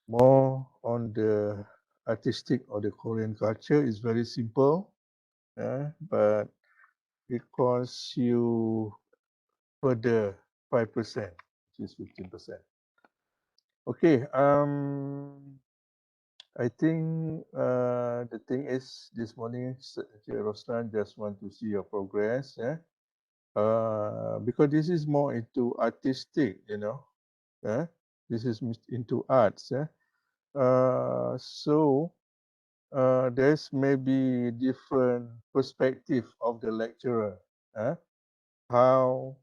more on the artistic or the Korean culture. It's very simple, but it costs you further 5%, which is 15%. Okay, I think the thing is this morning, Roslan just want to see your progress, because this is more into artistic, yeah? This is into arts, so there's maybe different perspective of the lecturer, how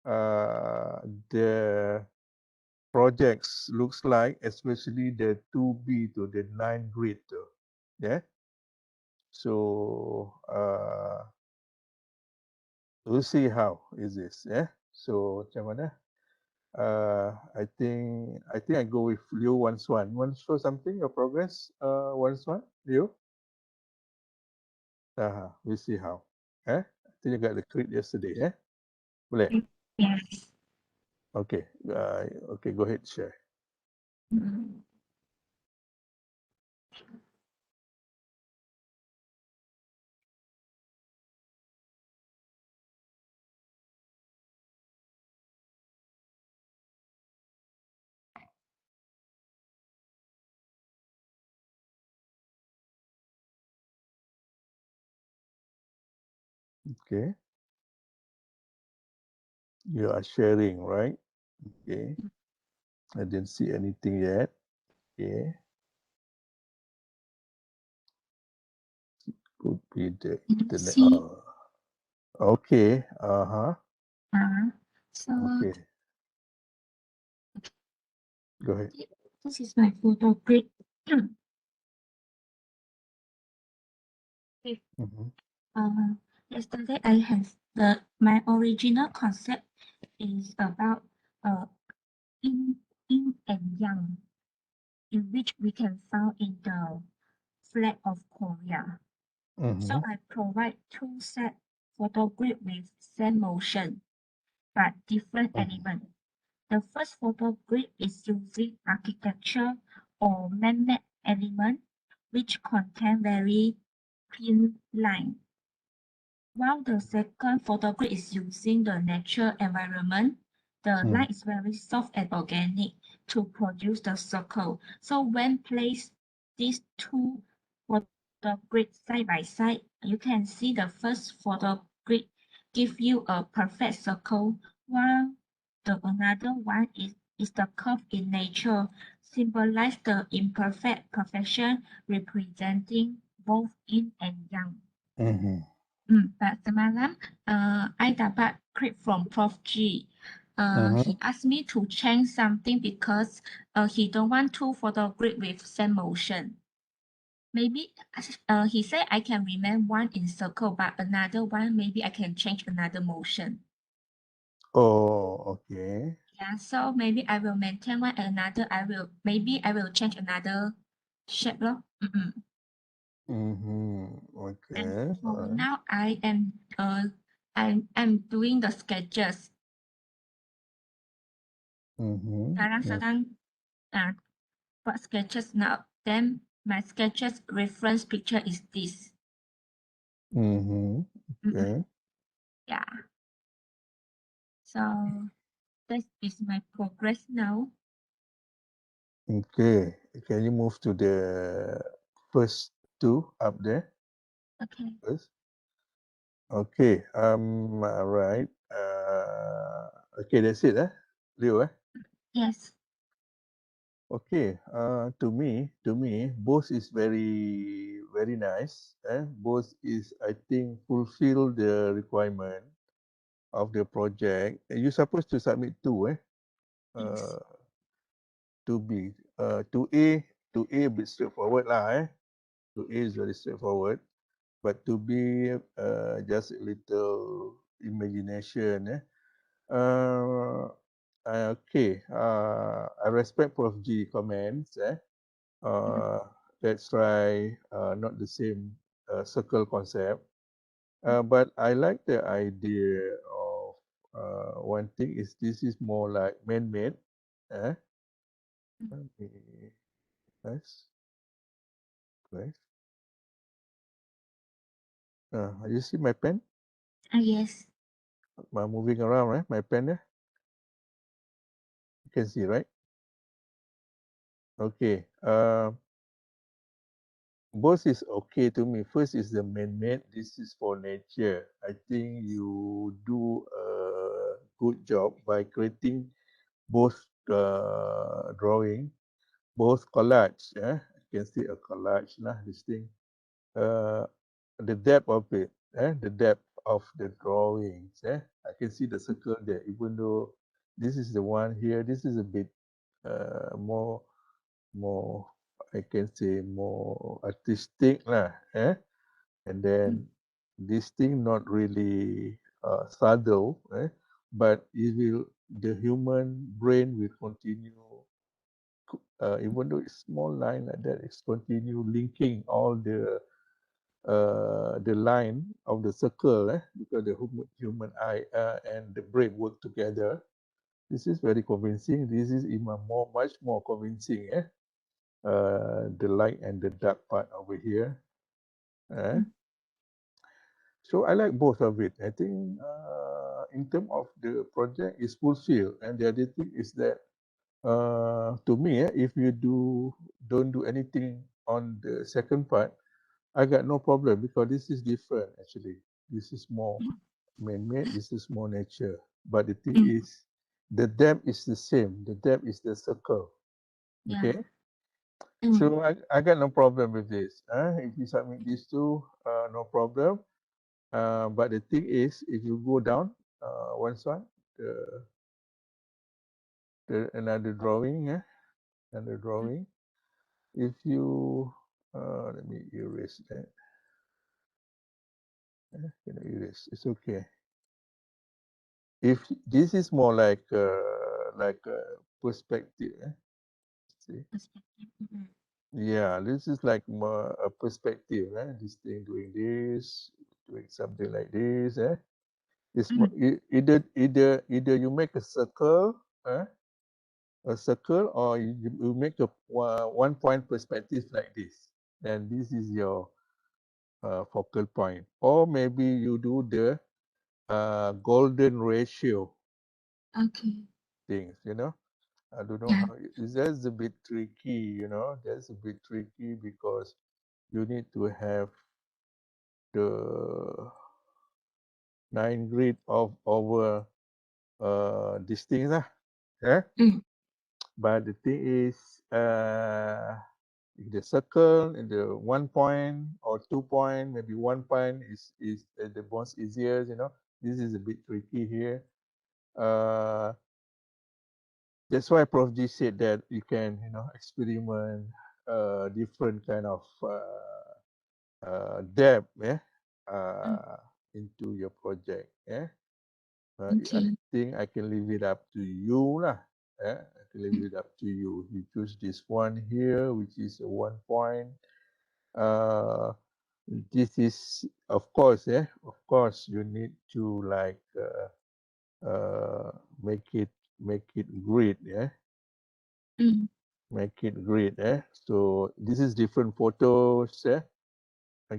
the projects looks like, especially the 2B to the 9 grade, yeah. So we'll see how is this, yeah. So macam mana? I think I go with Leo once one. Want to show something your progress? Once one, Leo. We see how. I think you got the crit yesterday, Boleh? Yes. Okay. Okay, go ahead, share. Mm. Okay. You are sharing, right? Okay. I didn't see anything yet. Okay. Could be the internet. See, Okay. so Okay. Go ahead. this is my photo grid. Okay. Mm-hmm. Yesterday I have my original concept is about yin, yin and yang, in which we can find in the flag of Korea. So Mm-hmm. I provide two set photo grid with same motion but different Mm-hmm. element. The first photo grid is using architecture or man-made element which contain very thin line, while the second photo grid is using the natural environment. The line is very soft and organic to produce the circle. So when placed these two photo grids side by side, you can see the first photo grid give you a perfect circle, while the another one is the curve in nature, symbolize the imperfect perfection, representing both yin and yang. Mm-hmm. But semalam, I dapat clip from Prof. G. Mm-hmm. He asked me to change something because he don't want two photo grid with same motion. Maybe he said I can remain one in circle, but another one maybe I can change another motion. Oh, okay. Yeah, so maybe I will maintain one, another I will change another shape lor. Mm-hmm. And Okay. for now, I'm doing the sketches. Mm-hmm. Sekarang sedang buat sketches now. Then my sketches reference picture is this. Mm-hmm. Okay. Yeah. So that is my progress now. Okay. Can you move to the first two up there Okay. first? Okay. Right. Okay, that's it, Leo, Yes. Okay. To me, both is very, very nice. Both is, I think, fulfill the requirement of the project. You're supposed to submit two, Yes. Uh, to B. To A a bit straightforward lah, To A is very straightforward, but to B, just a little imagination, Okay. I respect Prof. G comments, Let's try not the same circle concept. But I like the idea of one thing is this is more like man-made. Eh? Okay. Nice. Nice. You see my pen? Yes. Moving around, right? My pen there. You can see, right? Okay. Both is okay to me. First is the man-made. This is for nature. I think you do a good job by creating both drawing, both collage. You can see a collage lah. This thing. Uh, the depth of it. The depth of the drawings. I can see the circle there. Even though this is the one here, this is a bit more I can say more artistic lah, and Mm, then this thing not really subtle, but it will the human brain will continue even though it's small line like that, it's continue linking all the line of the circle, because the human eye and the brain work together. This is very convincing. This is even much more convincing, the light and the dark part over here. Eh? mm, So I like both of it. I think in terms of the project is fulfilled, and the other thing is that to me, if you don't do anything on the second part, I got no problem because this is different actually. This is more mm, man-made. This is more nature. But the thing mm, is, the depth is the same. The depth is the circle. yeah. Okay. Mm, So I got no problem with this. If you submit these two, no problem. But the thing is, if you go down one side, the, the another drawing, another drawing. If you let me erase that. Can I erase? It's okay. If this is more like a perspective, see. perspective. Yeah, this is like more a perspective, This thing doing this, doing something like this, It's Mm, either you make a circle, or you make a one point perspective like this. Then this is your focal point. Or maybe you do the golden ratio okay. things. I don't know Yeah. how. That's a bit tricky. That's a bit tricky because you need to have the 9 grid of over these things, Yeah. Mm, But the thing is, the circle and the 1 point or 2 point, maybe 1 point is the most easier. This is a bit tricky here. Uh, that's why Prof G said that you can experiment different kind of depth, mm, uh, into your project. I okay. think I can leave it up to you lah. I can leave Mm, it up to you. You choose this one here, which is a 1 point. Uh, this is, of course, of course, you need to like uh, make it make it grid, mm, make it grid, So this is different photos,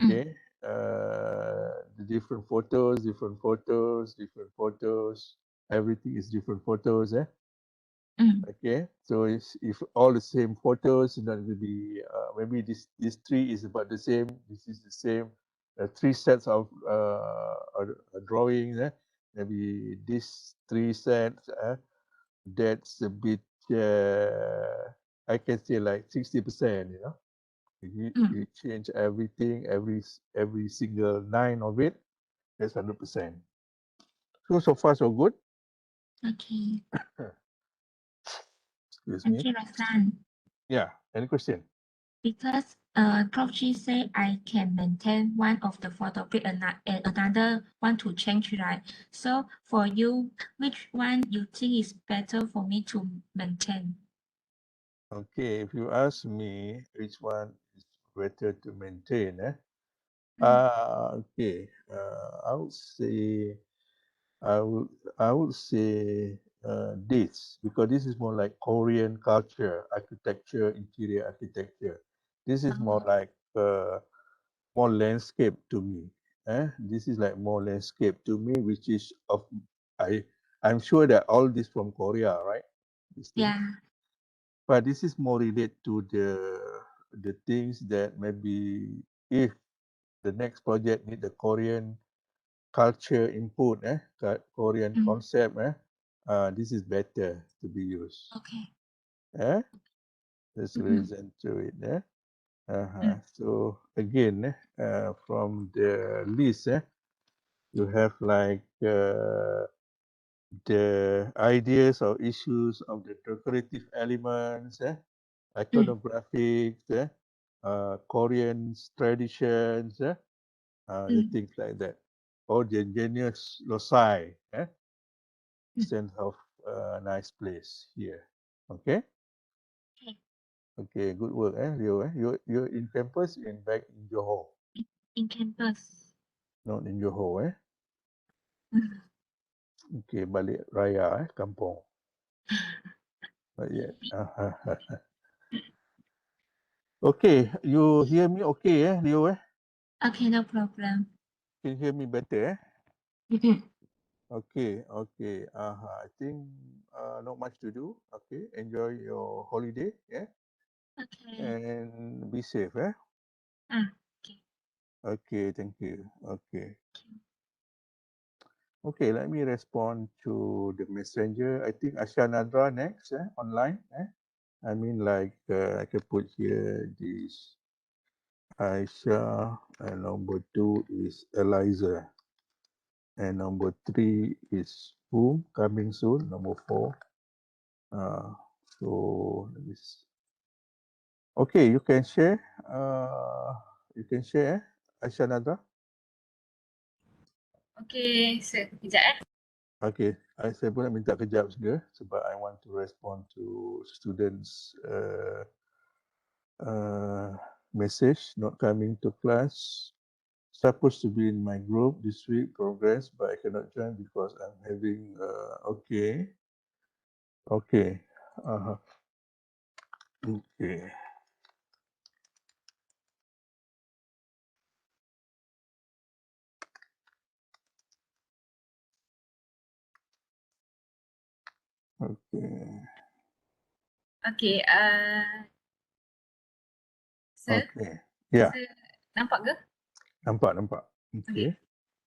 mm, okay. The different photos, different photos, different photos. Everything is different photos, mm, Okay, so if all the same photos, then will be maybe this tree is about the same. This is the same. Three sets of drawings. Maybe these three sets. That's a bit. I can say like 60%. If mm, you change everything, every single line of it, that's 100%. So far so good. okay. Excuse me. Okay, Roslan. Yeah. Any question? Because Prof. G say I can maintain one of the photo with another one to change, right? So for you, which one you think is better for me to maintain? Okay, if you ask me which one is better to maintain, Mm, okay, I would say, I would say this, because this is more like Korean culture, architecture, interior architecture. This is more like more landscape to me. This is like more landscape to me, which is of I'm sure that all this from Korea, right? These things. Yeah. But this is more related to the things that maybe if the next project need the Korean culture input, Korean concept, this is better to be used. Okay. There's a reason to it. So again, from the list, you have like the ideas or issues of the decorative elements, iconographics, Korean traditions, the things like that. Or the ingenious loci, sense of a nice place here. Okay? Okay. Okay, good work, Leo. You're in campus and back in Johor. In campus. Not in Johor, Okay, balik raya, kampung. Not yet. Okay, you hear me okay, Leo, Okay, no problem. Can you hear me better, Mhm. Okay, okay. I think not much to do. Okay, enjoy your holiday, Okay. and be safe, Okay. Okay, thank you. Okay. Okay, let me respond to the messenger. I think Asha Nadra next, online, I mean, like, I can put here this Aisha, and number 2 is Eliza, and number 3 is Boom, coming soon, number 4. So, let me see. Okay, you can share. Aisha Nadra. Okay, sekejap Okay, saya pun nak minta kejap juga sebab I want to respond to students message not coming to class. Supposed to be in my group this week, progress, but I cannot join because I'm having, okay. Okay. Okay. Okay. Okay, sir, Okay. Yeah, sir nampak ke? nampak. Okay. Okay.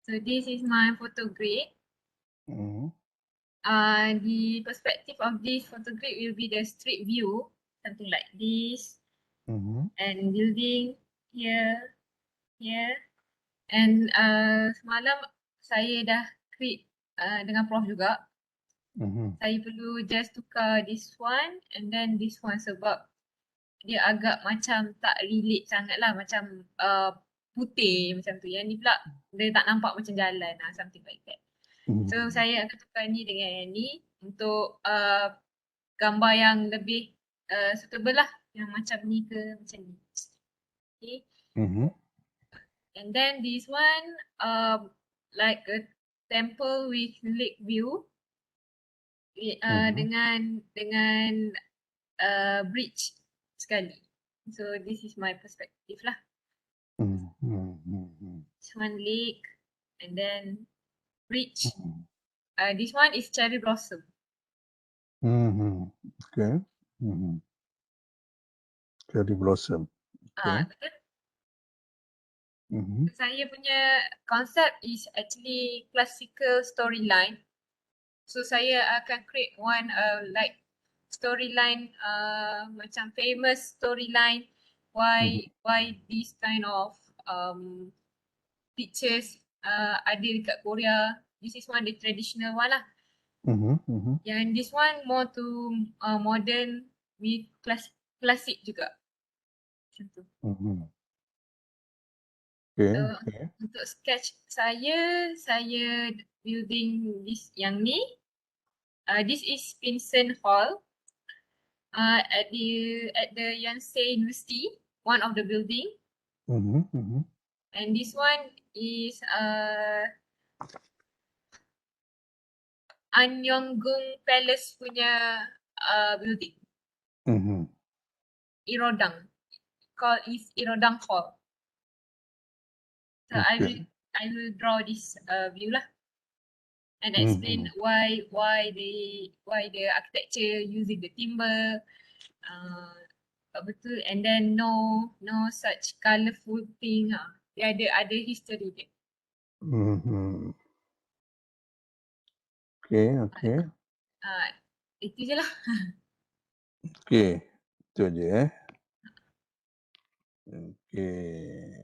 So this is my photo grid. Mm-hmm. The perspective of this photo grid will be the street view, something like this, Mm-hmm. and building here, here, and semalam saya dah create dengan Prof juga. Mm-hmm. Saya perlu just tukar this one and then this one sebab dia agak macam tak relate sangat lah, macam putih macam tu. Yang ni pula dia tak nampak macam jalan lah, something like that. So Mm-hmm. saya akan tukar ni dengan yang ni untuk gambar yang lebih suitable lah, yang macam ni ke macam ni. Okay. Mm-hmm. And then this one like a temple with lake view dengan bridge sekali. So this is my perspective lah. This one lake and then bridge. This one is cherry blossom. Okay. Cherry blossom. Okay. Betul. Mm-hmm. Saya punya konsep is actually classical storyline. So saya akan create one like storyline macam famous storyline why this kind of pictures ada dekat Korea. This is one the traditional one lah. Yang this one more to modern with classic juga. Macam tu. Okay. So, untuk sketch saya building this yang ni. This is Vincent Hall at the Yonsei University, one of the building. And this one is Anyonggung Palace punya building. Irodang. Called is Irodang Hall. So Okay. I will draw this view lah and explain why the architecture using the timber, betul, and then no such colourful thing. Dia ada history dia. Okay. Itu je lah. Okay. Itu je Okay.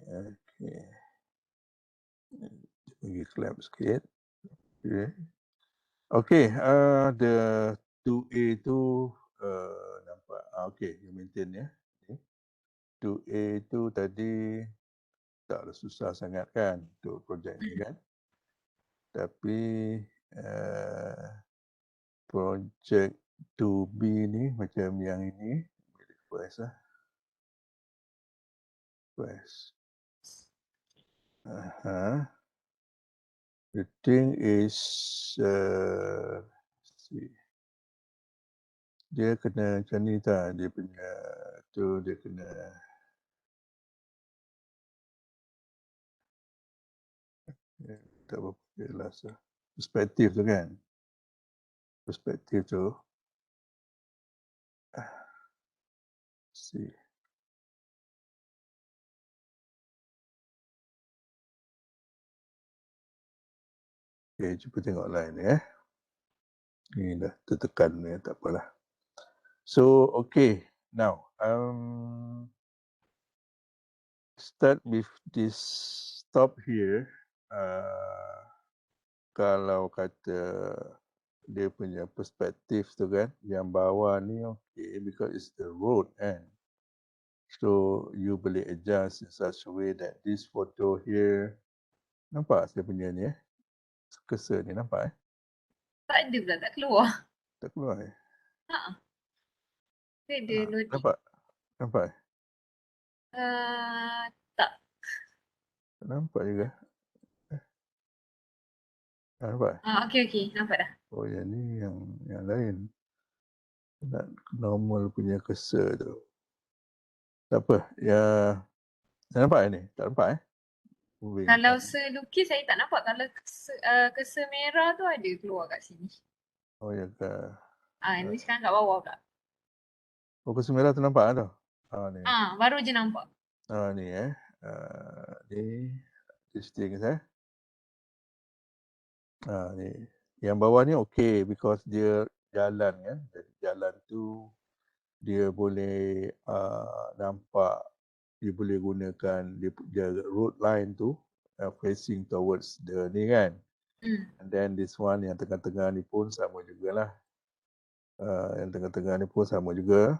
Bagi clap sikit. Okay. The 2A tu nampak. Okay, you maintain ya. 2A tu tadi taklah susah sangat kan untuk projek ni kan. Tapi projek 2B ni macam yang ini. Request lah. Request. The thing is see. Dia kena macam ni tak, dia punya tu dia kena tak berapa jelas lah. Perspektif tu kan. Perspektif tu. See. Okay, cuba tengok line ni Ni dah tertekan ni, tak apalah. So, okay. Now, start with this stop here. Kalau kata dia punya perspektif tu kan, yang bawah ni okay because it's the road kan. So you boleh adjust in such a way that this photo here, nampak saya punya ni cursor ni nampak Tak ada pula, tak keluar. Tak keluar Dia ada loading. Nampak Tak. Tak nampak juga. Nampak Okay, nampak dah. Oh yang ni yang lain. Nak normal punya cursor tu. Tak apa. Ya. Nampak ni? Tak nampak Moving. Kalau selukis saya tak nampak. Kalau cursor merah tu ada keluar kat sini. Oh ya ke? Ini sekarang kat bawah pula. Oh cursor merah tu nampak tu? Ni. Baru je nampak. Ni ni. This thing ni. Yang bawah ni okey because dia jalan kan. Jadi jalan tu dia boleh nampak, dia boleh gunakan dia road line tu facing towards the ni kan. And then this one yang tengah-tengah ni pun sama jugalah. Yang tengah-tengah ni pun sama juga.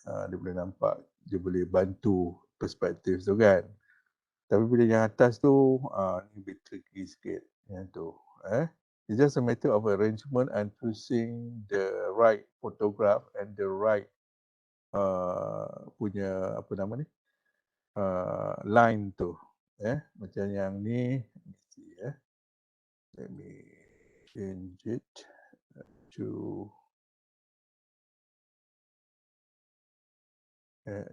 Dia boleh nampak, dia boleh bantu perspektif tu kan. Tapi bila yang atas tu ni bit tricky sikit yang tu. It's just a matter of arrangement and choosing the right photograph and the right punya apa nama ni line tu. Macam yang ni, let me change it to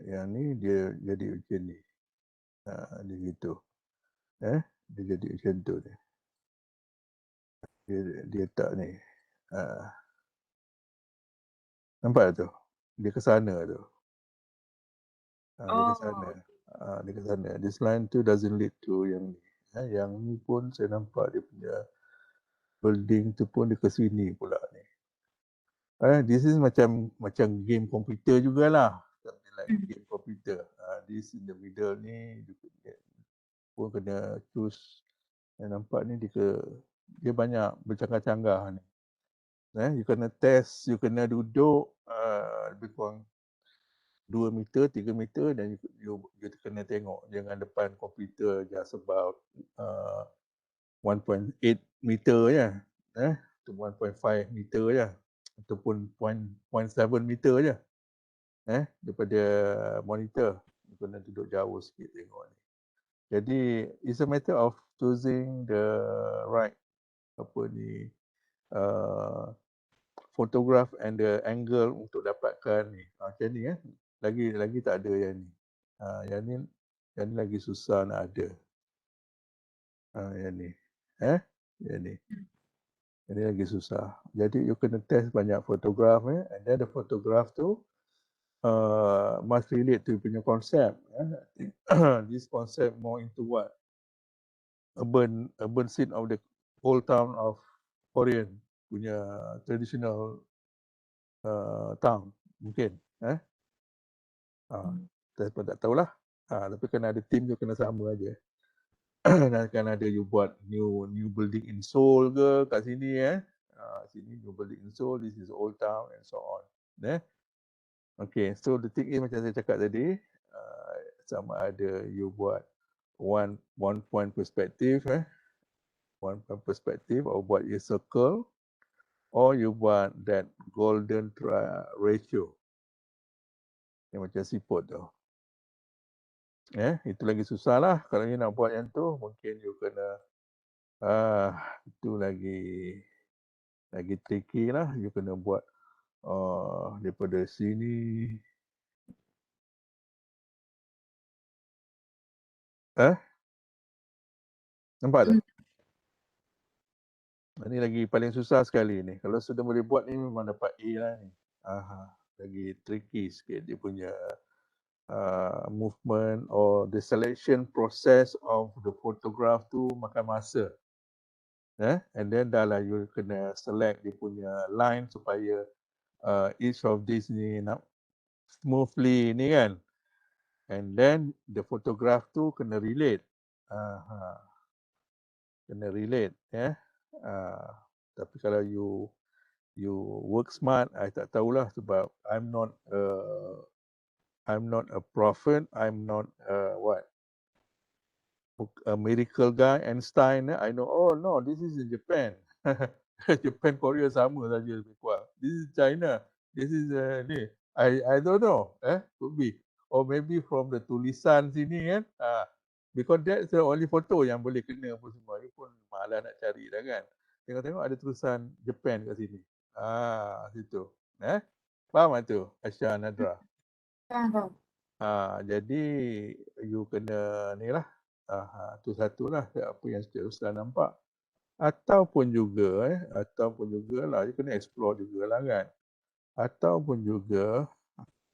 yang ni dia jadi macam ni. Dia gitu. Dia jadi macam tu ni. Dia tak ni. Nampak tu? Dia ke sana tu. Dia ke sana. Dia ke sana. This line tu doesn't lead to yang ni. Yang ni pun saya nampak dia punya building tu pun dia ke sini pula ni. This is macam game komputer jugalah. Something like game komputer. This in the middle ni pun kena choose. Yang nampak ni dia banyak bercanggah-canggah ni. You kena test, you kena duduk lebih kurang 2 meter, 3 meter dan you kena tengok. Jangan depan komputer just about 1.8 meter je. 1.5 meter je. Ataupun 0.7 meter je. Daripada monitor. You kena duduk jauh sikit tengok ni. Jadi, it's a matter of choosing the right photograph and the angle untuk dapatkan ni. Macam ni lagi tak ada yang ni. Yang ni lagi susah nak ada. Yang ni. Yang ni. Yang ni lagi susah. Jadi you kena test banyak photograph and then the photograph tu must relate to punya concept. This concept more into what? Urban scene of the old town of Korean punya traditional town mungkin. Saya pun tak tahulah. Tapi kena ada team tu kena sama aja. Dan kan ada you buat new building in Seoul ke kat sini sini new building in Seoul, this is old town and so on. Okay, so the thing is macam saya cakap tadi, sama ada you buat one point perspective, one point perspective, or buat a circle, or you buat that golden ratio yang macam siput tu. Itu lagi susah lah. Kalau you nak buat yang tu, mungkin you kena itu lagi tricky lah. You kena buat daripada sini. Nampak tak? Ini lagi paling susah sekali ni. Kalau sudah boleh buat ni memang dapat A lah ni. Lagi tricky sikit dia punya movement or the selection process of the photograph tu makan masa. And then dah lah you kena select dia punya line supaya each of these ni nak smoothly ni kan. And then the photograph tu kena relate. Kena relate tapi kalau you work smart, I tak tahulah sebab I'm not a prophet, I'm not a miracle guy, Einstein. I know, oh no, this is in Japan. Japan, Korea sama saja lebih kurang. This is China. This is ni. I don't know. Could be. Or maybe from the tulisan sini kan. Because that's the only photo yang boleh kena apa semua. You pun malas nak cari dah kan. Tengok-tengok ada tulisan Japan kat sini. Situ. Faham tak tu, Asya Nadra? Faham. Jadi you kena ni lah. Tu satulah apa yang Ustaz nampak. Ataupun juga lah you kena explore jugalah kan. Ataupun juga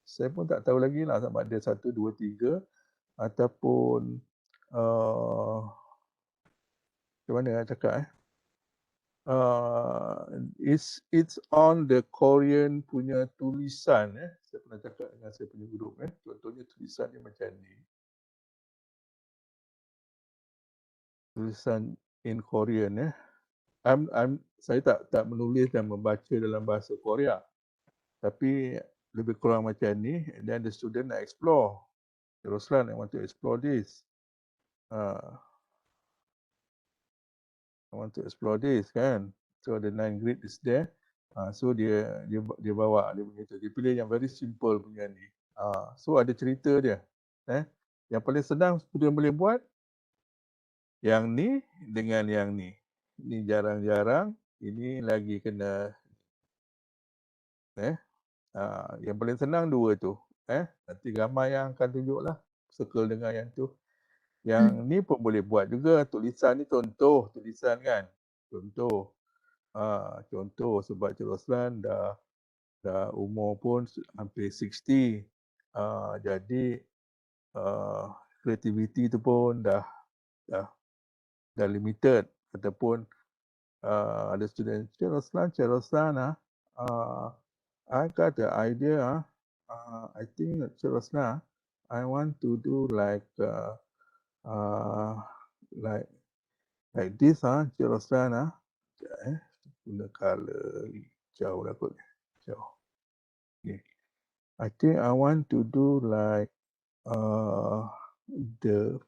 saya pun tak tahu lagi lah sama ada 1, 2, 3 ataupun macam mana nak cakap it's on the Korean punya tulisan saya pernah cakap dengan saya punya guru contohnya tulisan dia macam ni. Tulisan in Korean saya tak menulis dan membaca dalam bahasa Korea. Tapi lebih kurang macam ni, and then the student nak explore. Roslan, I want to explore this. I want to explore this kan. So the 9 grid is there. So dia bawa dia punya tu. Dia pilih yang very simple punya ni. So ada cerita dia. Yang paling senang student boleh buat yang ni dengan yang ni. Ini jarang-jarang. Ini lagi kena yang paling senang dua tu. Nanti gambar yang akan tunjuklah. Circle dengan yang tu. Yang ni pun boleh buat juga. Tulisan ni contoh tulisan kan. Contoh. Contoh sebab Cik Roslan dah umur pun hampir 60. Jadi kreativiti tu pun dah limited. Ataupun ada student, Cik Roslan I got the idea. I think Cik Roslan, I want to do like this Cik Roslan guna color hijau lah kot. Hijau. Okay. I think I want to do like the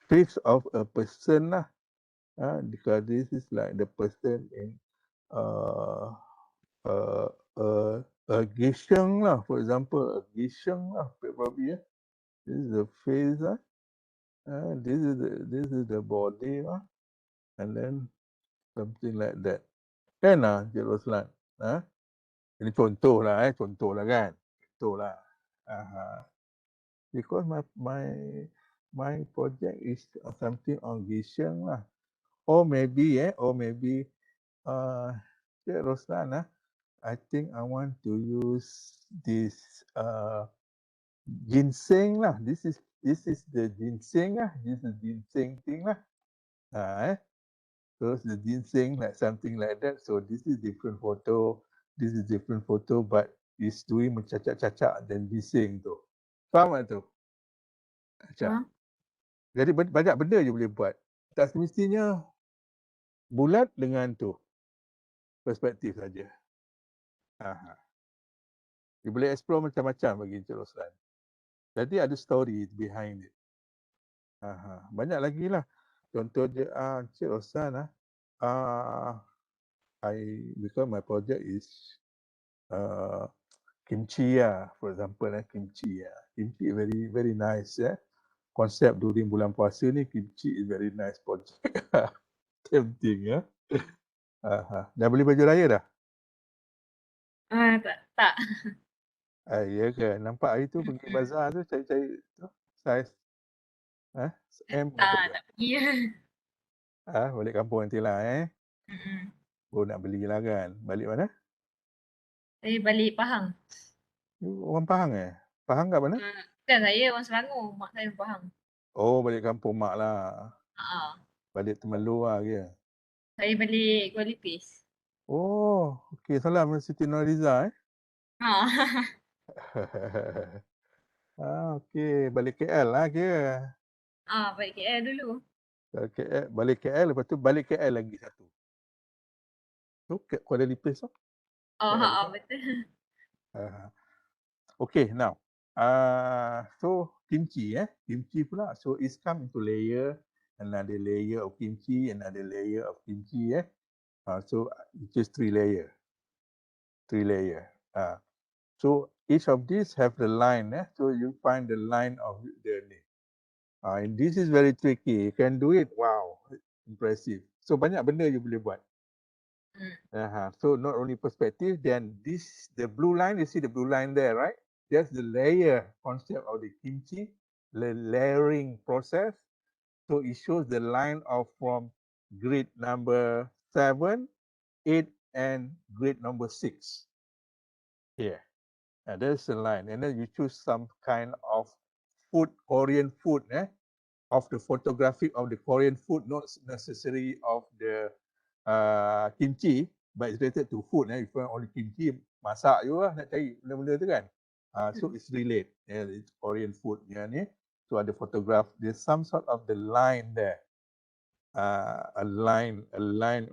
face of a person lah. Because this is like the person in a gisheng lah, for example, a gisheng lah, probably. This is the face this is the body and then Something like that. Kan Cik Roslan? Ini contoh lah kan. Contoh lah. Because my project is something on vision lah. Or maybe Cik Roslan I think I want to use this ginseng lah. This is the ginseng lah. This is ginseng thing lah. So the ginseng like something like that. So this is different photo. This is different photo, but it's doing mencacak-cacak dan ginseng tu. Faham tak tu? Acak. Jadi banyak benda je boleh buat. Tak semestinya bulat dengan tu. Perspektif saja. Dia boleh explore macam-macam bagi Encik Roslan. Jadi ada story behind it. Banyak lagi lah. Contoh dia Encik Roslan because my project is kimchi for example kimchi kimchi very very nice konsep during bulan puasa ni kimchi is very nice project. Tempting dah beli baju raya dah? Tak. Ya ke? Nampak hari tu pergi bazar tu cari-cari tu saiz M berapa ke? Tak pergi. Balik kampung nanti lah nak beli lah kan. Balik mana? Saya balik Pahang. Orang Pahang Pahang kat mana? Bukan, saya orang Selangor. Mak saya orang Pahang. Oh, balik kampung mak lah. Balik Temerloh lah kira. Saya balik Kuala Lipis. Oh, okey. Salam Siti Nurhaliza okey. Balik KL lah kira. Balik KL dulu. Balik KL, lepas tu balik KL lagi satu. Tu Kuala Lipis tu. Betul. Okay, now. So kimchi kimchi pula. So it's come into layer, another layer of kimchi, another layer of kimchi so just 3 layer. So each of these have the line so you find the line of the and this is very tricky. You can do it. Wow, impressive. So banyak benda you boleh buat. So not only perspective, then the blue line, you see the blue line there, right? That's the layer concept of the kimchi, the layering process. So it shows the line of from grid number 7, 8, and grid number 6. Here. There's the line. And then you choose some kind of food, Korean food, of the photographic of the Korean food, not necessarily of the kimchi, but it's related to food. If you want only kimchi, masak je lah nak cari benda-benda tu kan. So it's related. It's Korean food ni. So ada photograph. There's some sort of the line there. A line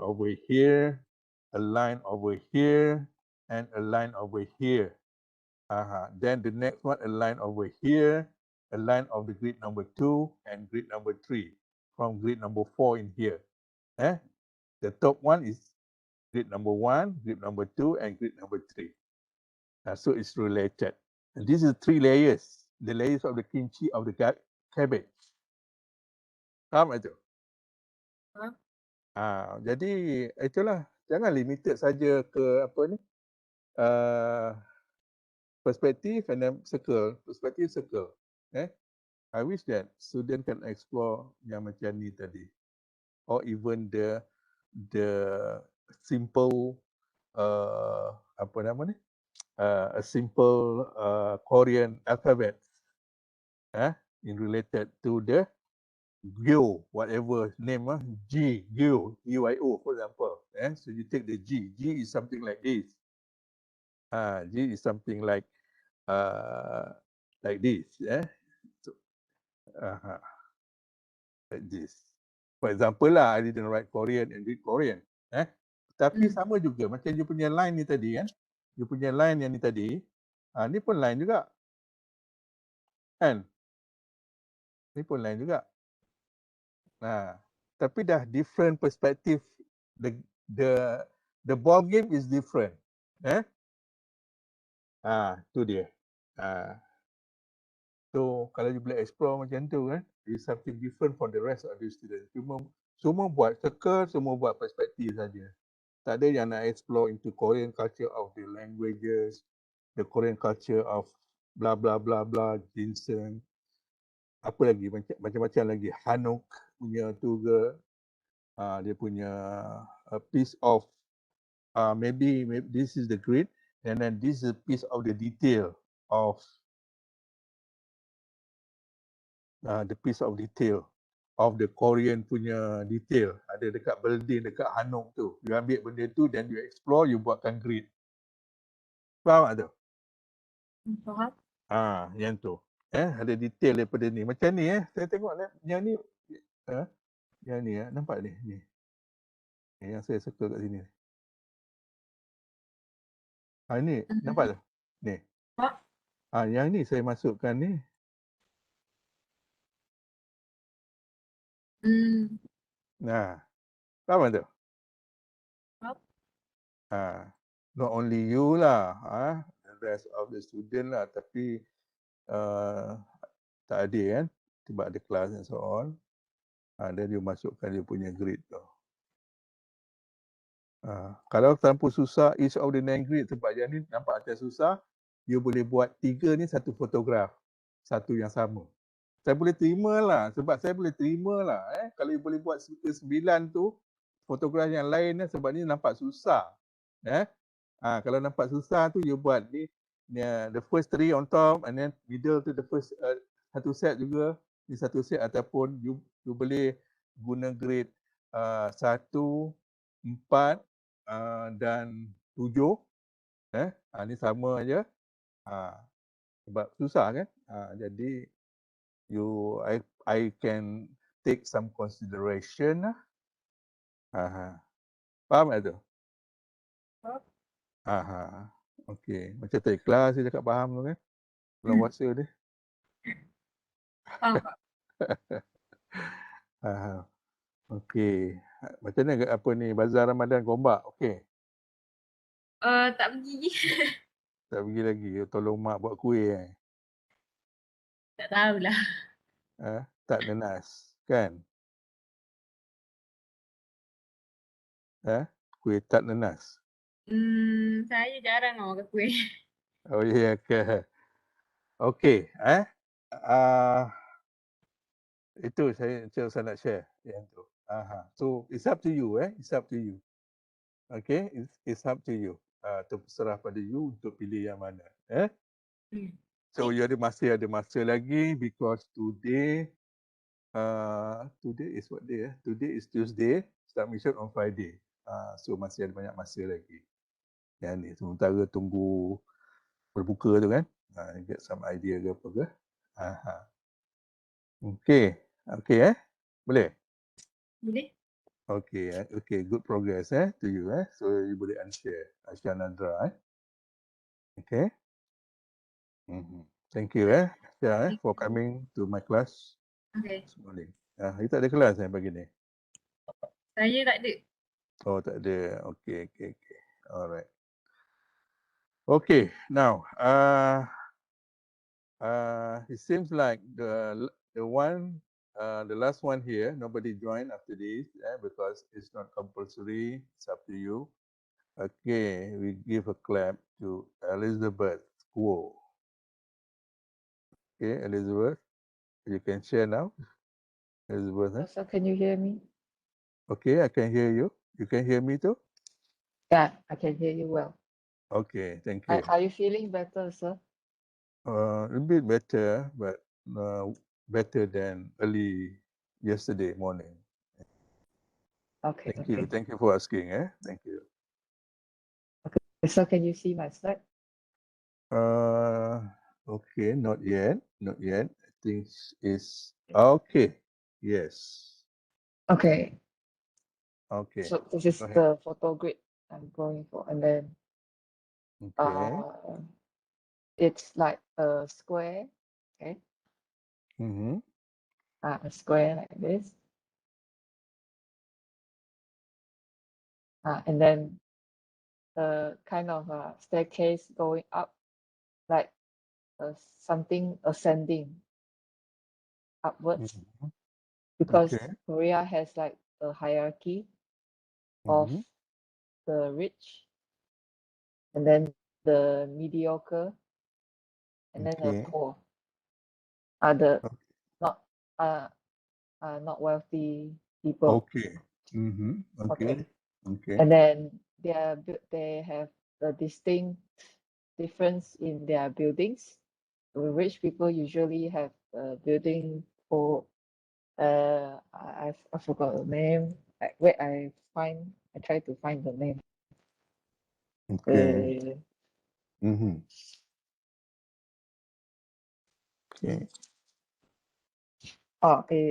over here, a line over here, and a line over here. Then the next one, a line over here, a line of the grid number 2 and grid number 3 from grid number 4 in here. The top one is grid number 1, grid number 2, and grid number 3. So it's related. And these are 3 layers. The layers of the kimchi of the cabbage. Faham tak tu? Jadi itulah. Jangan limited saja ke apa ni. Perspective and then circle. Perspective, circle. I wish that student can explore yang macam ni tadi. Or even the simple apa nama ni? A simple Korean alphabet in related to the Gyo, whatever name G, Gyo, G-Y-O for example. So you take the G. G is something like this. G is something like this. So, like this. For example lah, I didn't write Korean and read Korean. Tapi sama juga macam you punya line ni tadi kan. You punya line yang ni tadi. Ni pun line juga. Kan? Ni pun line juga. Tapi dah different perspective. The ball game is different. Tu dia. So kalau you boleh explore macam tu kan, it's something different from the rest of the students. Semua buat circle, semua buat perspektif saja. Tak ada yang nak explore into Korean culture of the languages, the Korean culture of blah blah blah blah, ginseng. Apa lagi? Macam-macam lagi. Hanok punya tu ke. Dia punya a piece of maybe this is the grid and then this is a piece of the detail of the piece of detail of the Korean punya detail. Ada dekat building, dekat Hanok tu. You ambil benda tu, then you explore, you buatkan grid. Faham tak tu? Faham? Yang tu. Ada detail daripada ni. Macam ni saya tengok yang ni. Yang ni nampak ni. Ni. Yang saya suka kat sini. Ni, nampak tak? Ni. Yang ni saya masukkan ni. Nah. Faham tak tu? Not only you lah, the rest of the student lah, tapi tak adil kan, sebab ada kelas and so on. Dan dia masukkan dia punya grade tu. Kalau terlampau susah, each of the 9 grade, sebab yang ni nampak macam susah, you boleh buat 3 ni satu fotograf, satu yang sama. Saya boleh terima lah, sebab saya boleh terima lah. Kalau you boleh buat 9 tu, fotograf yang lain sebab ni nampak susah. Kalau nampak susah tu, you buat ni, the first 3 on top and then middle tu the first satu set juga, ni satu set, ataupun you boleh guna grade 1, 4 dan 7. Ni sama aja. Sebab susah kan. Jadi I can take some consideration lah. Faham tak tu? Okey. Macam tadi kelas dia cakap faham tu kan. Belum puasa dia. Faham. Okey. Macam mana apa ni bazar Ramadan Gombak? Okey. Tak pergi. Tak pergi lagi. Tolong mak buat kuih Tak tahulah. Tak nenas kan? Kuih tak nenas. Saya jarang makan kuih. Oh ya ke? Okey, itu saya nak share yang tu. So it's up to you, it's up to you. Okay, it's up to you. Terserah pada you untuk pilih yang mana. So you ada masa lagi, because today is what day? Today is Tuesday, submission on Friday. So masih ada banyak masa lagi. Yang ni sementara tunggu berbuka tu kan. Get some idea ke apa ke. Okay, boleh? Boleh? Okay, good progress to you so you boleh unshare Asya Nadra Okay. Thank you Asya for coming to my class this morning. You tak ada kelas pagi ni? Saya tak ada. Oh, tak ada. Okay. Alright. Okay, now it seems like the last one here, nobody joined after this because it's not compulsory. It's up to you. Okay, we give a clap to Elizabeth Kuo. Okay, Elizabeth, you can share now. Elizabeth. So can you hear me? Okay, I can hear you. You can hear me too? Yeah, I can hear you well. Okay, thank you. Are you feeling better, sir? A bit better, but better than early yesterday morning. Okay. Thank you. Thank you for asking. Thank you. Okay. So can you see my slide? Okay, not yet. I think it's okay. Yes. Okay. Okay. So this is the photo grid I'm going for, and then it's like a square. Okay. A square like this. And then the kind of staircase going up, like something ascending upwards, because Korea has like a hierarchy of Mhm. the rich, and then the mediocre, and then the Okay. poor are the o- not not wealthy people. Okay. Mhm. Okay. Okay, Okay. and then they have a distinct difference in their buildings. Rich people usually have a building for I forgot the name. Wait, I try to find the name. Okay. Uh, Mhm. Okay.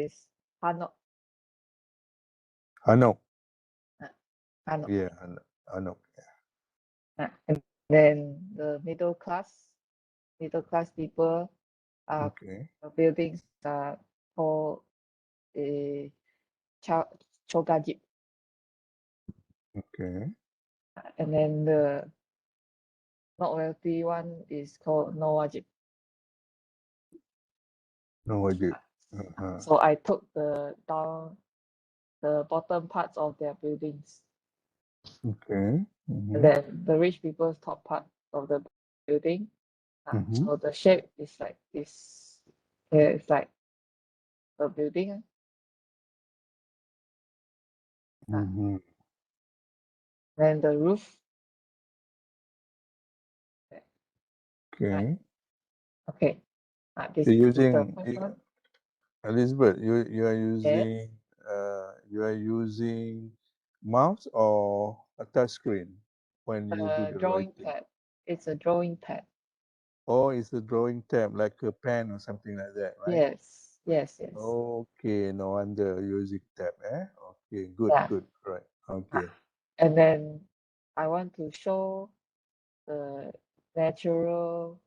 is Hanok. Hanok. uh, Hanok. Yeah, Hanok. And then the middle class people are Okay. buildings are called a chogajip, Okay. and then the not wealthy one is called Nawajib. No idea. Uh-huh. So I took the bottom parts of their buildings, Okay. and Mhm. then the rich people's top part of the building. Mhm. So the shape is like this. It's like a building. Mhm. Then the roof. uh, Okay. okay. This So is the using first one. Elizabeth, Yes. you are using mouse or a touch screen when you do the Drawing writing. pad. It's a drawing pad. Or it's a drawing tab like a pen or something like that, right? Yes. Yes. Yes. Okay, no wonder using tab, eh? Okay, good, Yeah. good, right. Okay. And then I want to show the natural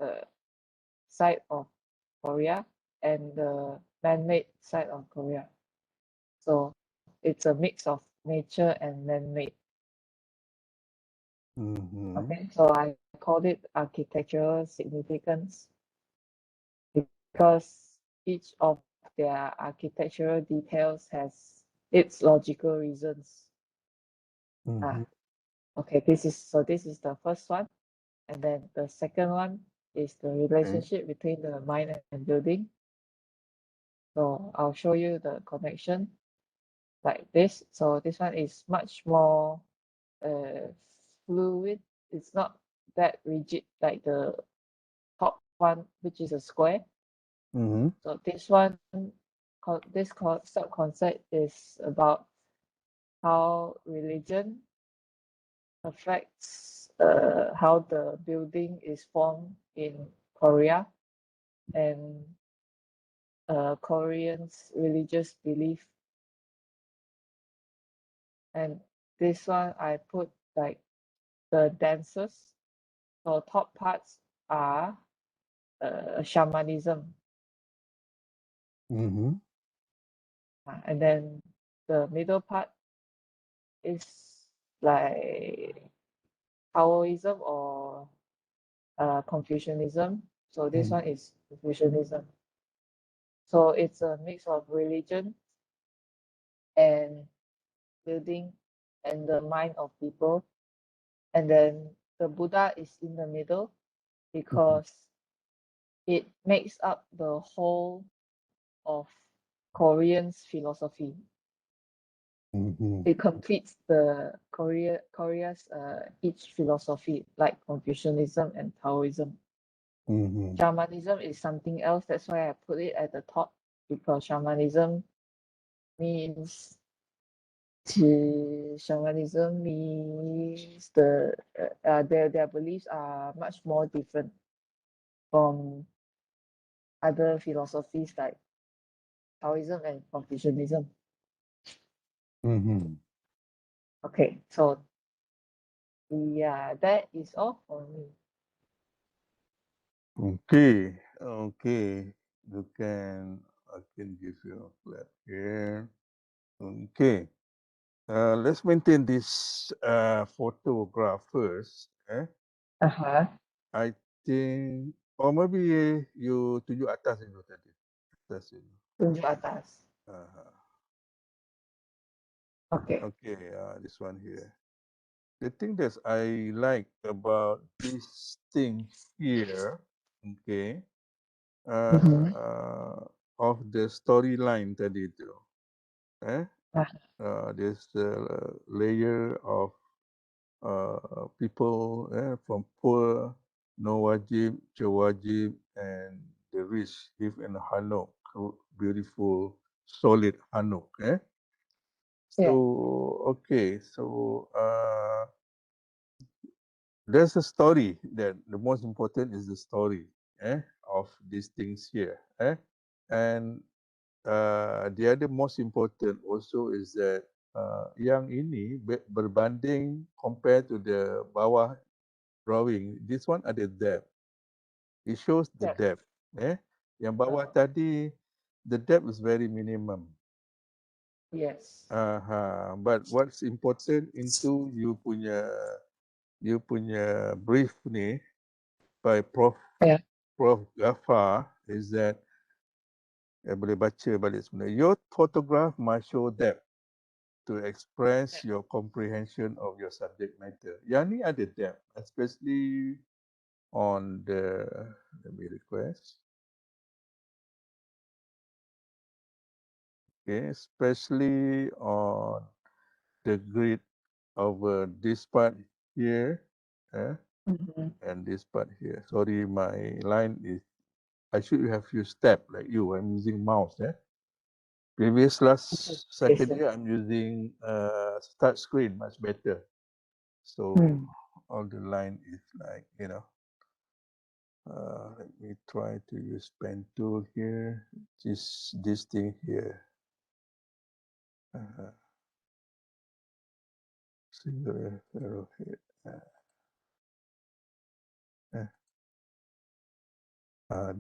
uh, side of Korea and the man-made side of Korea. So it's a mix of nature and man-made. Mm-hmm. Okay, so I called it architectural significance because each of their architectural details has its logical reasons. Mm-hmm. Ah, okay, this is the first one, and then the second one is the Okay. relationship between the mind and building. So I'll show you the connection like this. So this one is much more uh, fluid. It's not that rigid like the top one, which is a square. Mm-hmm. So this one, sub concept is about how religion affects how the building is formed in Korea and Koreans' religious belief. And this one I put like the dances. So top parts are shamanism, Mm-hmm. and then the middle part is like Taoism or Confucianism. So this one is Confucianism. So it's a mix of religion and building and the mind of people. And then the Buddha is in the middle Mm-hmm. because it makes up the whole of Korean's philosophy. Mm-hmm. It completes the Korea's each philosophy like Confucianism and Taoism. Mm-hmm. Shamanism is something else. That's why I put it at the top because shamanism means shamanism means their beliefs are much more different from other philosophies like Taoism and Confucianism. Mm-hmm. Okay, so yeah, that is all for me. Okay. Okay. I can give you a clap here. Okay. Let's maintain this photograph first. Uh-huh. I think, or maybe you tunjuk atas dulu tadi. Atas dulu. Tunjuk atas. Uh, Okay. Okay, this one here. The thing that I like about this thing here, okay, Mm-hmm. of the storyline tadi tu, Ah, there's a layer of people from poor, no wajib, jawajib, and the rich live in a hanok, beautiful, solid hanok. yeah. So okay, so there's a story that the most important is the story of these things here. And the other most important also is that yang ini berbanding compared to the bawah drawing, this one ada depth. It shows the Yeah. depth. Yang bawah tadi, the depth is very minimum. Yes. But what's important into you punya brief ni by Yeah. Prof Ghaffar is that boleh baca balik sebenarnya. Your photograph must show depth to express your comprehension of your subject matter. Yang ni ada depth, especially on the, let me request. Okay, especially on the grid of this part here Mm-hmm. and this part here. Sorry, my line is, I should have used tab like you. I'm using mouse. Previous last Yes, second sir. year, I'm using start screen, much better. So Mm. all the line is like, let me try to use pen tool here. This thing here. Single arrowhead.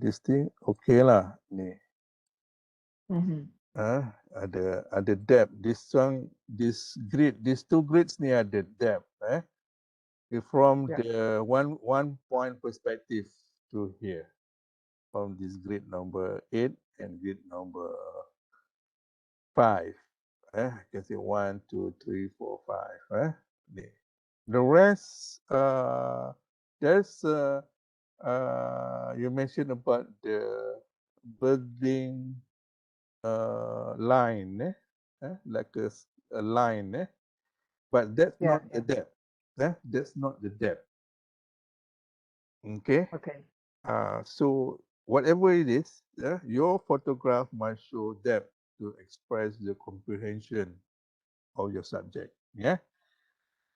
This thing okay lah ni. Mm-hmm. Ada depth. This one, this grid, these two grids ni ada depth. From Yeah. the one point perspective to here, from this grid number 8 and grid number 5. I can say 1, 2, 3, 4, 5. Ni. The rest, there's you mentioned about the building line, like a line, but that's Yeah. not the Yeah. depth. That's not the depth. Okay. Okay. So whatever it is, your photograph must show depth to express the comprehension of your subject. Yeah.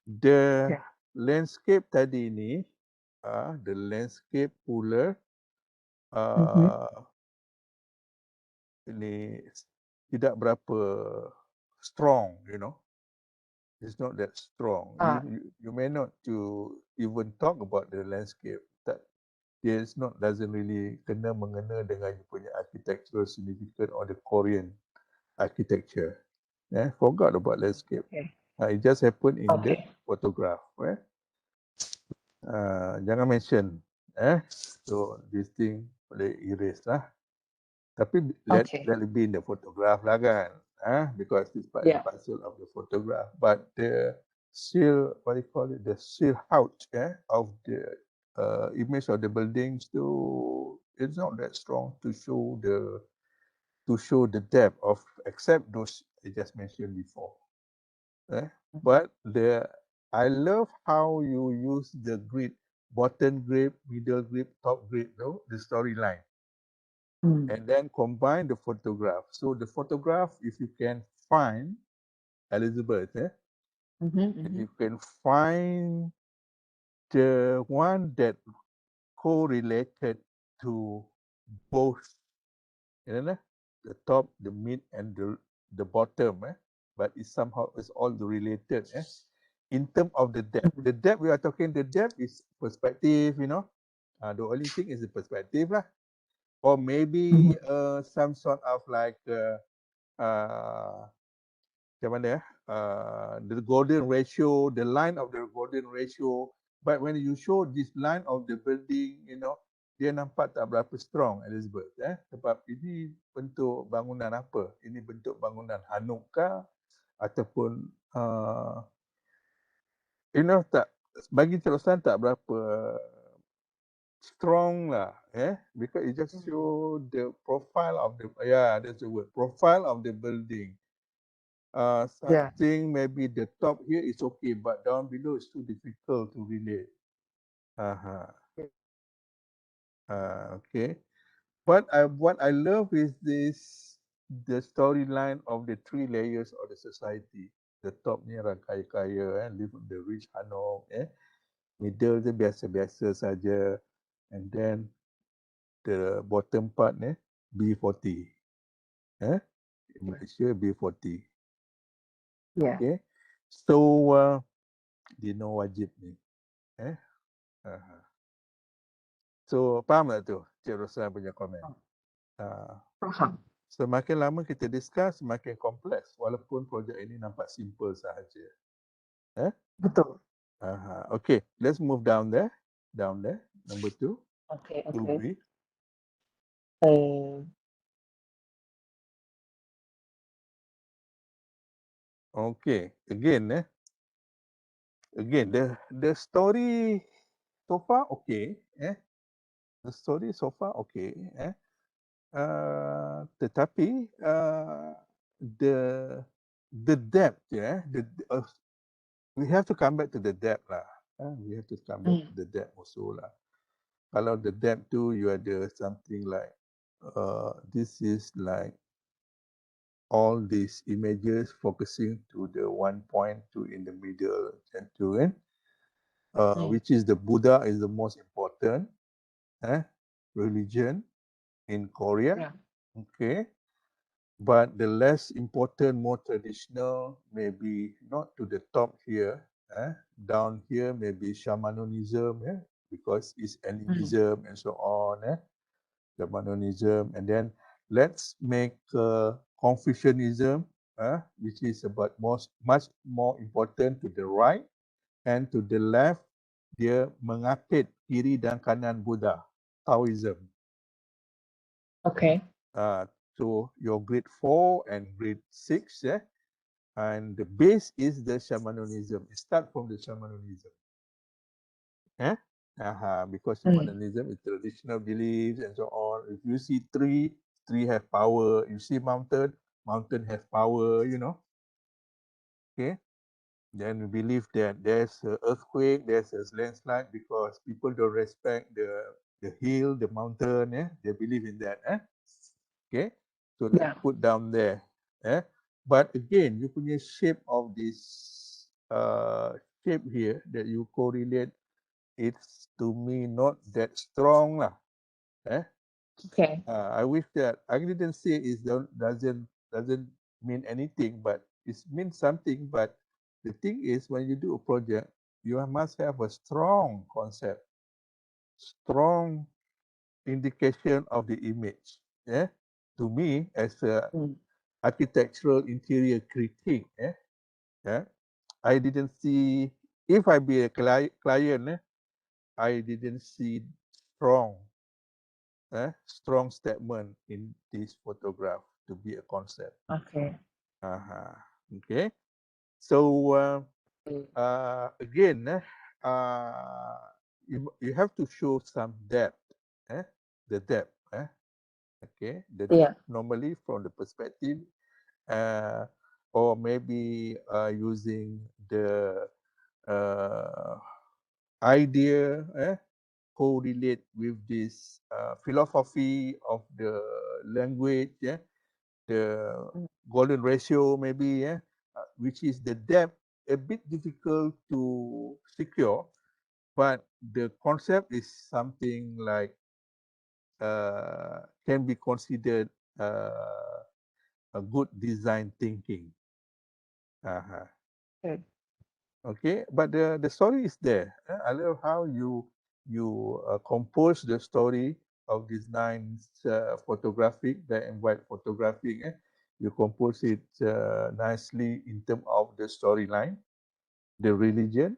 The Yeah. landscape tadi ni, the landscape pula, Mm-hmm. ini tidak berapa strong, It's not that strong. Ah, You may not to even talk about the landscape. That doesn't really mengena dengan you punya architectural significance or the Korean architecture. Forgot about landscape. okay. It just happened in the Okay. photograph. Jangan mention. So this thing boleh erase lah. Tapi let Okay. it be in the photograph lah kan. Because it's part and Yeah. parcel of the photograph. But the still, what do you call it? The still out of the image of the building still, it's not that strong to show the depth of, except those I just mentioned before. But I love how you use the grid, bottom grid, middle grid, top grid, the storyline, Mm. and then combine the photograph. So the photograph, if you can find Elizabeth, Mm-hmm. if Mm-hmm. you can find the one that correlated to both, the top, the mid, and the bottom, but it's all related, in terms of the depth. Mm-hmm. The depth we are talking, the depth is perspective, the only thing is the perspective lah, or maybe some sort of like macam mana the golden ratio, the line of the golden ratio. But when you show this line of the building, dia nampak tak berapa strong, Elizabeth. Sebab ini bentuk bangunan apa? Ini bentuk bangunan Hanuk kah? ataupun tak bagi Roslan tak berapa strong lah, because it just show the profile of the that's the word, profile of the building. Something maybe the top here is okay, but down below is too difficult to relate. Okay. What I love is the storyline of the three layers of the society. The top ni orang kaya-kaya, live the rich Hanong, middle dia biasa-biasa saja, and then the bottom part B40, in Malaysia B40. Okay, so dia no wajib ni, so faham tak tu Cik Roslan punya komen? Faham. Semakin lama kita discuss, semakin kompleks walaupun projek ini nampak simple sahaja. Betul. Okay, let's move down there, number 2. Okay. Ruby. Okay, again, the story so far okay, the story so far okay, tetapi the depth, we have to come back to the depth lah. We have to come back to the depth also lah. Kalau the depth tu you ada something like this is like all these images focusing to the one point to in the middle and to which is the Buddha is the most important religion in Korea. Okay. But the less important, more traditional, maybe not to the top here. Down here, maybe shamanism, because it's animism and so on. Shamanism, and then let's make Confucianism, which is about much more important to the right, and to the left, dia mengapit kiri dan kanan Buddha, Taoism. Okay. So your grade 4 and grade 6, and the base is the shamanism. It starts from the shamanism. Because shamanism is traditional beliefs and so on. If you see tree have power. You see mountain have power, Okay. Then we believe that there's an earthquake, there's a landslide because people don't respect the hill, the mountain, They believe in that, Okay. So let's put down there. But again, you punya shape of this shape here that you correlate, it's to me not that strong lah. Okay. I wish that I didn't say it doesn't mean anything, but it means something. But the thing is, when you do a project, you must have a strong concept, strong indication of the image. To me, as a architectural interior critic, I didn't see. If I be a client, I didn't see strong statement in this photograph to be a concept. Okay. Okay. So again, you have to show some depth. The depth. Okay. The depth normally from the perspective, or maybe using the idea, correlate with this philosophy of the language, the golden ratio maybe, which is the depth a bit difficult to secure, but the concept is something like can be considered a good design thinking. Okay, but the story is there. I love how you compose the story of these 9 photographic, black and white photographic. You compose it nicely in terms of the storyline, the religion.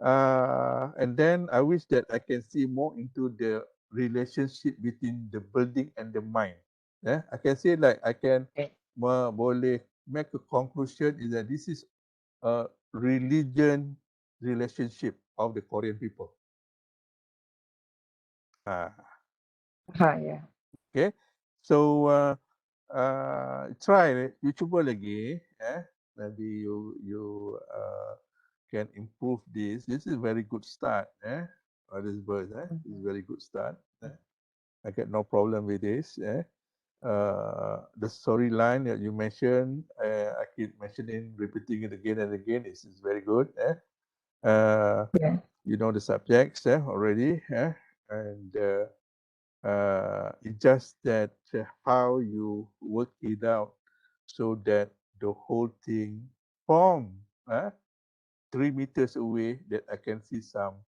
And then I wish that I can see more into the relationship between the building and the mind. I can say like I can boleh make a conclusion is that this is a religion relationship of the Korean people. Yeah. Okay, so try, you cuba lagi, maybe you can improve this. This is very good start, this verse, this is very good start. I get no problem with this. The storyline that you mentioned, I keep mentioning, repeating it again and again. This is very good. Yeah. You know the subjects already, and it's just that how you work it out so that the whole thing from 3 meters away that I can see some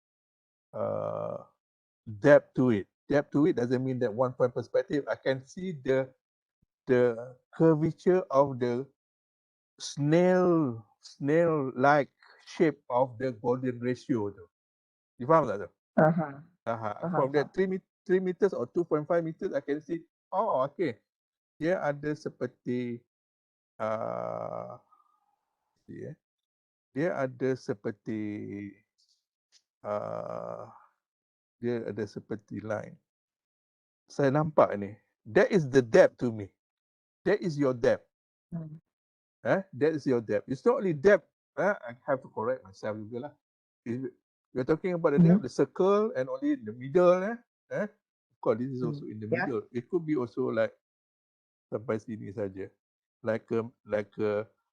depth to it. Depth to it doesn't mean that one point perspective. I can see the curvature of the snail-like shape of the golden ratio tu. You faham tak tu? From that 3 meters or 2.5 meters, I can see, oh, okay. Dia ada seperti, dia ada seperti, dia ada seperti line. Saya nampak ni. That is the depth to me. That is your depth. That is your depth. It's not only depth. I have to correct myself juga lah. We're talking about the depth, the circle, and only in the middle. Of course, this is also in the middle. It could be also like sampai sini saja, like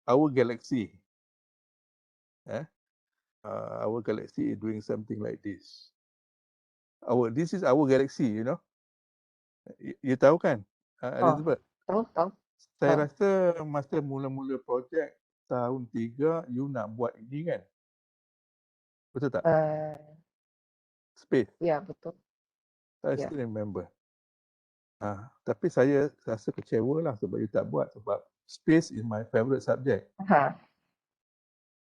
our galaxy. Our galaxy is doing something like this. This is our galaxy, you know. You tahu kan, Elizabeth? Tahu. Saya rasa masa mula-mula projek tahun 3, you nak buat ini kan? Betul tak? Space. Ya, betul. I still remember. Tapi saya rasa kecewa lah sebab you tak buat, sebab space is my favourite subject.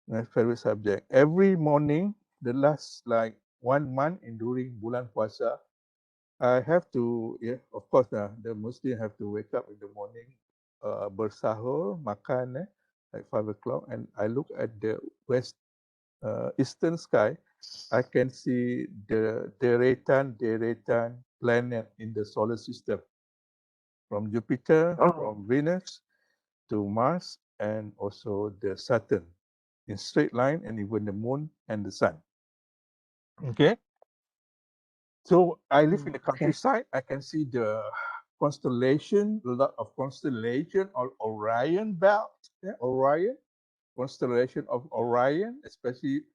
My favourite subject. Every morning, the last like 1 month in during bulan puasa, I have to, of course, the Muslim have to wake up in the morning, bersahur, makan, like 5 o'clock, and I look at the eastern sky. I can see the deretan planet in the solar system, from Jupiter, from Venus to Mars, and also the Saturn in straight line, and even the moon and the sun. Okay. So I live in the countryside. I can see the constellation, a lot of constellation or Orion belt. Orion, constellation of Orion, especially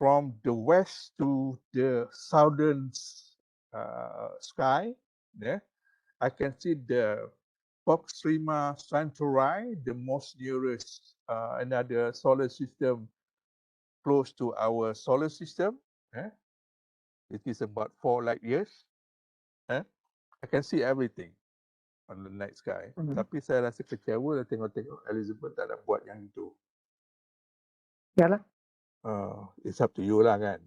from the west to the southern sky. I can see the Proxima Centauri, the most nearest another solar system close to our solar system. It is about 4 light years. I can see everything on the night sky. Tapi saya rasa kecewa tengok-tengok Elizabeth tak nak buat yang itu. Yalah. It's up to you lah kan.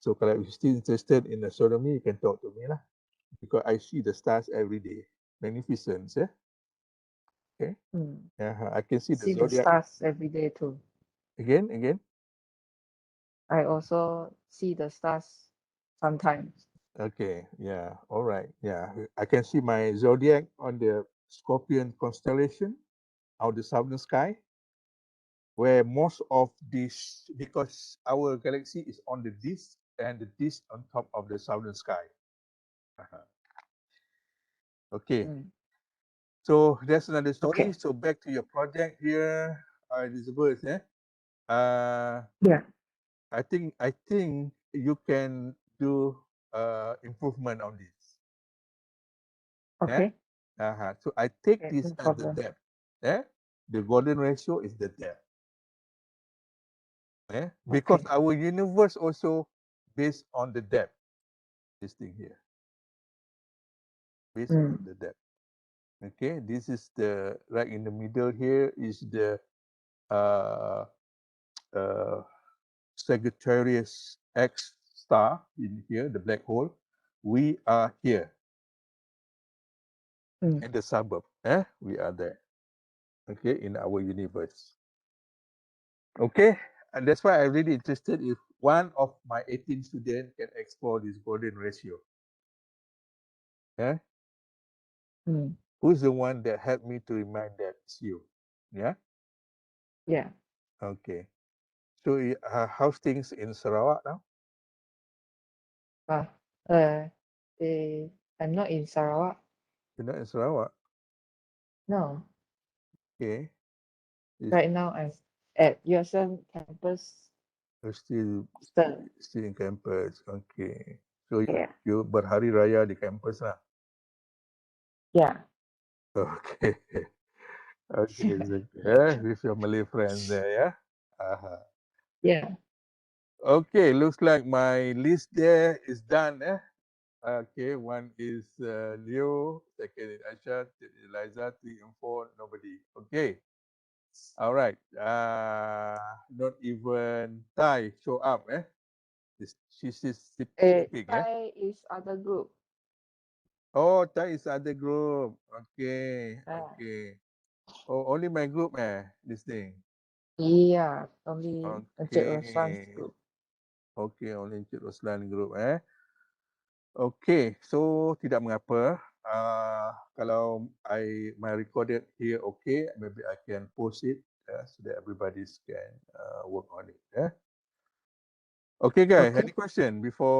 So kalau you still interested in astronomy, you can talk to me lah. Because I see the stars every day. Magnificent, Okay. I can see the zodiac. The stars every day too. Again. I also see the stars sometimes. Okay. Yeah. All right. Yeah. I can see my zodiac on the Scorpion constellation of the southern sky, where most of this, because our galaxy is on the disk, and the disk on top of the southern sky. Okay. So that's another story. So back to your project here, Elizabeth. I think you can do improvement on this. Okay. So I take this as the depth. The golden ratio is the depth. Because our universe also based on the depth. This thing here. Based on the depth. Okay, this is the right in the middle here is the Sagittarius X star in here, the black hole. We are here. and the suburb. We are there. Okay, in our universe. Okay, and that's why I'm really interested if one of my 18 students can explore this golden ratio. Yeah, who's the one that helped me to remind that it's you? Yeah. Yeah. Okay. So how's things in Sarawak now? Ah, uh, I'm not in Sarawak. You're not in Sarawak. No. Okay. Right now I'm at USM campus. You're still Still. in campus. Okay. So Yeah. you berhari raya di campus lah. Yeah. Okay. Okay. Yeah, with your Malay friends there, yeah. Yeah. Okay, looks like my list there is done. Okay, one is Leo, second is Aisha, third is Eliza, 3 and 4, nobody. Okay. All right. Not even Thai show up, She's sleeping, Thai is other group. Oh, Thai is other group. Okay, Ah. okay. Oh, only my group, this thing. Yeah, only Encik Roslan's Okay. group. Okay, only Encik Roslan group, Okay, so tidak mengapa. Kalau my recorded here okay, maybe I can post it so that everybody can work on it. Okay, guys, Okay. any question before